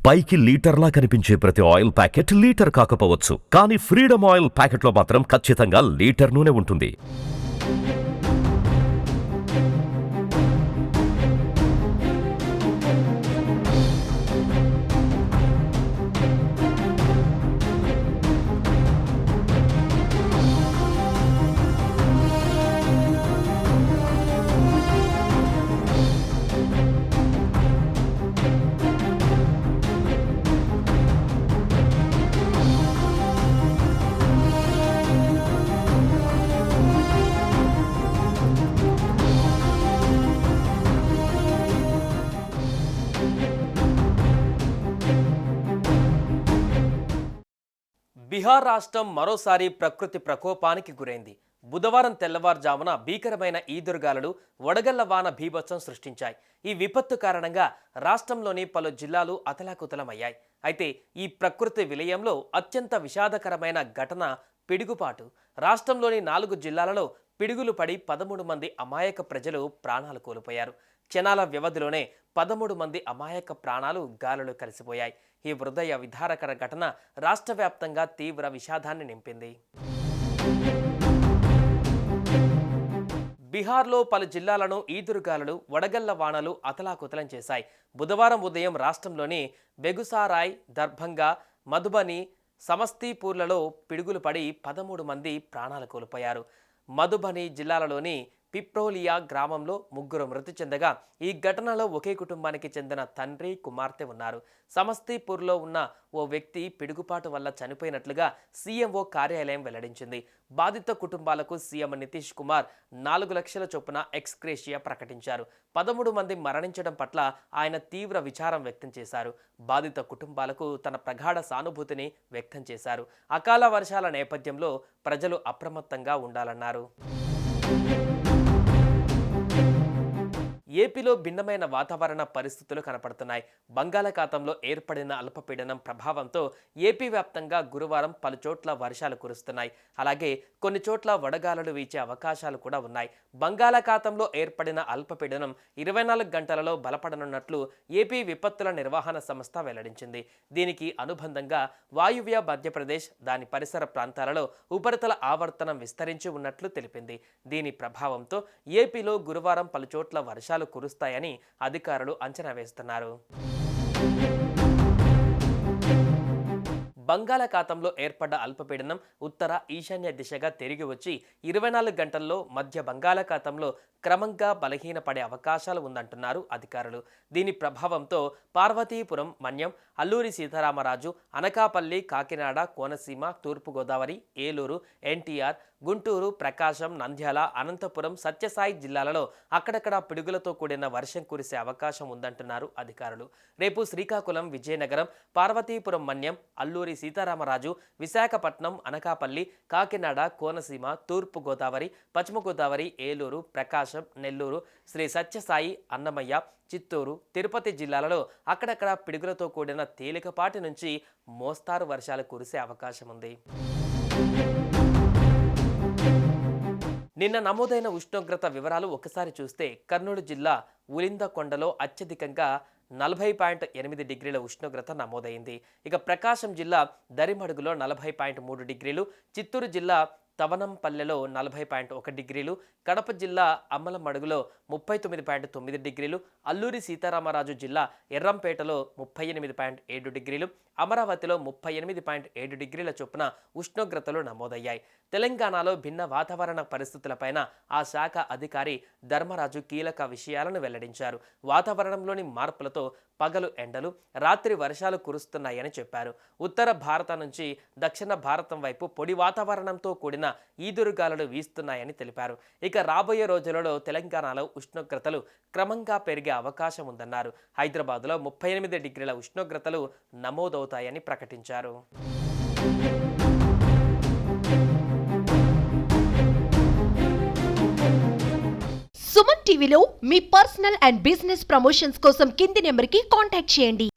పైకి లీటర్లా కనిపించే ప్రతి ఆయిల్ ప్యాకెట్ లీటర్ కాకపోవచ్చు, కానీ ఫ్రీడమ్ ఆయిల్ ప్యాకెట్లో మాత్రం ఖచ్చితంగా లీటర్ నూనె ఉంటుంది. బిహార్ రాష్ట్రం మరోసారి ప్రకృతి ప్రకోపానికి గురైంది. బుధవారం తెల్లవారుజామున భీకరమైన ఈదురుగాలులు, వడగళ్ల వాన బీభత్సం సృష్టించాయి. ఈ విపత్తు కారణంగా రాష్ట్రంలోని పలు జిల్లాలు అతలాకుతలమయ్యాయి. అయితే ఈ ప్రకృతి విలయంలో అత్యంత విషాదకరమైన ఘటన పిడుగుపాటు. రాష్ట్రంలోని 4 జిల్లాలలో పిడుగులు పడి 13 మంది అమాయక ప్రజలు ప్రాణాలు కోల్పోయారు. క్షణాల వ్యవధిలోనే 13 మంది అమాయక ప్రాణాలు గాలులు కలిసిపోయాయి. ఈ హృదయ విదారకర ఘటన రాష్ట్ర వ్యాప్తంగా తీవ్ర విషాదాన్ని నింపింది. బీహార్లో పలు జిల్లాలను ఈదురుగాలులు, వడగళ్ల వానలు అతలాకుతలం చేశాయి. బుధవారం ఉదయం రాష్ట్రంలోని బెగుసారాయ్, దర్భంగా, మధుబని, సమస్తీపూర్లలో పిడుగులు పడి 13 మంది ప్రాణాలు కోల్పోయారు. మధుబని జిల్లాలలోని పిప్రోలియా గ్రామంలో 3 మృతి చెందగా ఈ ఘటనలో ఒకే కుటుంబానికి చెందిన తండ్రి, కుమార్తె ఉన్నారు. సమస్తీపూర్లో ఉన్న ఓ వ్యక్తి పిడుగుపాటు వల్ల చనిపోయినట్లుగా సీఎంఓ కార్యాలయం వెల్లడించింది. బాధిత కుటుంబాలకు సీఎం నితీష్ కుమార్ 4 లక్షల చొప్పున ఎక్స్గ్రేషియా ప్రకటించారు. 13 మంది మరణించడం పట్ల ఆయన తీవ్ర విచారం వ్యక్తం చేశారు. బాధిత కుటుంబాలకు తన ప్రగాఢ సానుభూతిని వ్యక్తం చేశారు. అకాల వర్షాల నేపథ్యంలో ప్రజలు అప్రమత్తంగా ఉండాలన్నారు. ఏపీలో భిన్నమైన వాతావరణ పరిస్థితులు కనపడుతున్నాయి. బంగాళాఖాతంలో ఏర్పడిన అల్పపీడనం ప్రభావంతో ఏపీ వ్యాప్తంగా గురువారం పలు చోట్ల వర్షాలు కురుస్తున్నాయి. అలాగే కొన్ని చోట్ల వడగాలులు వీచే అవకాశాలు కూడా ఉన్నాయి. బంగాళాఖాతంలో ఏర్పడిన అల్పపీడనం 24 గంటలలో బలపడనున్నట్లు ఏపీ విపత్తుల నిర్వహణ సంస్థ వెల్లడించింది. దీనికి అనుబంధంగా వాయువ్య మధ్యప్రదేశ్, దాని పరిసర ప్రాంతాలలో ఉపరితల ఆవర్తనం విస్తరించి ఉన్నట్లు తెలిపింది. దీని ప్రభావంతో ఏపీలో గురువారం పలు చోట్ల వర్షాలు కురుస్తాయని అధికారులు అంచనా వేస్తున్నారు. బంగాళాఖాతంలో ఏర్పడ్డ అల్పపీడనం ఉత్తర ఈశాన్య దిశగా తిరిగి వచ్చి 24 గంటల్లో మధ్య బంగాళాఖాతంలో క్రమంగా బలహీనపడే అవకాశాలు ఉందంటున్నారు అధికారులు. దీని ప్రభావంతో పార్వతీపురం, మన్యం, అల్లూరి సీతారామరాజు, అనకాపల్లి, కాకినాడ, కోనసీమ, తూర్పుగోదావరి, ఏలూరు, ఎన్టీఆర్, గుంటూరు, ప్రకాశం, నంద్యాల, అనంతపురం, సత్యసాయి జిల్లాలలో అక్కడక్కడ పిడుగులతో కూడిన వర్షం కురిసే అవకాశం ఉందంటున్నారు అధికారులు. రేపు శ్రీకాకుళం, విజయనగరం, పార్వతీపురం, మన్యం, అల్లూరి సీతారామరాజు, విశాఖపట్నం, అనకాపల్లి, కాకినాడ, కోనసీమ, తూర్పుగోదావరి, పశ్చిమ గోదావరి, ఏలూరు, ప్రకాశం, నెల్లూరు, శ్రీ సత్యసాయి, అన్నమయ్య, చిత్తూరు, తిరుపతి జిల్లాలలో అక్కడక్కడ పిడుగులతో కూడిన తేలికపాటి నుంచి మోస్తారు వర్షాలు కురిసే అవకాశం ఉంది. నిన్న నమోదైన ఉష్ణోగ్రత వివరాలు ఒకసారి చూస్తే కర్నూలు జిల్లా ఉలిందకొండలో అత్యధికంగా 40.8 డిగ్రీల ఉష్ణోగ్రత నమోదైంది. ఇక ప్రకాశం జిల్లా దరిమడుగులో 40.3 డిగ్రీలు, చిత్తూరు జిల్లా తవనంపల్లెలో 40.1 డిగ్రీలు, కడప జిల్లా అమ్మలమడుగులో 39.9 డిగ్రీలు, అల్లూరి సీతారామరాజు జిల్లా ఎర్రంపేటలో 38.7 డిగ్రీలు, అమరావతిలో 38.7 డిగ్రీల చొప్పున ఉష్ణోగ్రతలు నమోదయ్యాయి. తెలంగాణలో భిన్న వాతావరణ పరిస్థితులపైన ఆ శాఖ అధికారి ధర్మరాజు కీలక విషయాలను వెల్లడించారు. వాతావరణంలోని మార్పులతో పగలు ఎండలు, రాత్రి వర్షాలు కురుస్తున్నాయని చెప్పారు. ఉత్తర భారతం నుంచి దక్షిణ భారతం వైపు పొడి వాతావరణంతో కూడిన ఈదురుగాలులు వీస్తున్నాయని తెలిపారు. ఇక రాబోయే రోజులలో తెలంగాణలో ఉష్ణోగ్రతలు క్రమంగా పెరిగే అవకాశం ఉందన్నారు. హైదరాబాద్లో 38 డిగ్రీల ఉష్ణోగ్రతలు నమోదవుతాయని ప్రకటించారు. సుమన్ టీవీలో మీ పర్సనల్ అండ్ బిజినెస్ ప్రమోషన్స్ కోసం కింది నెంబర్కి కాంటాక్ట్ చేయండి.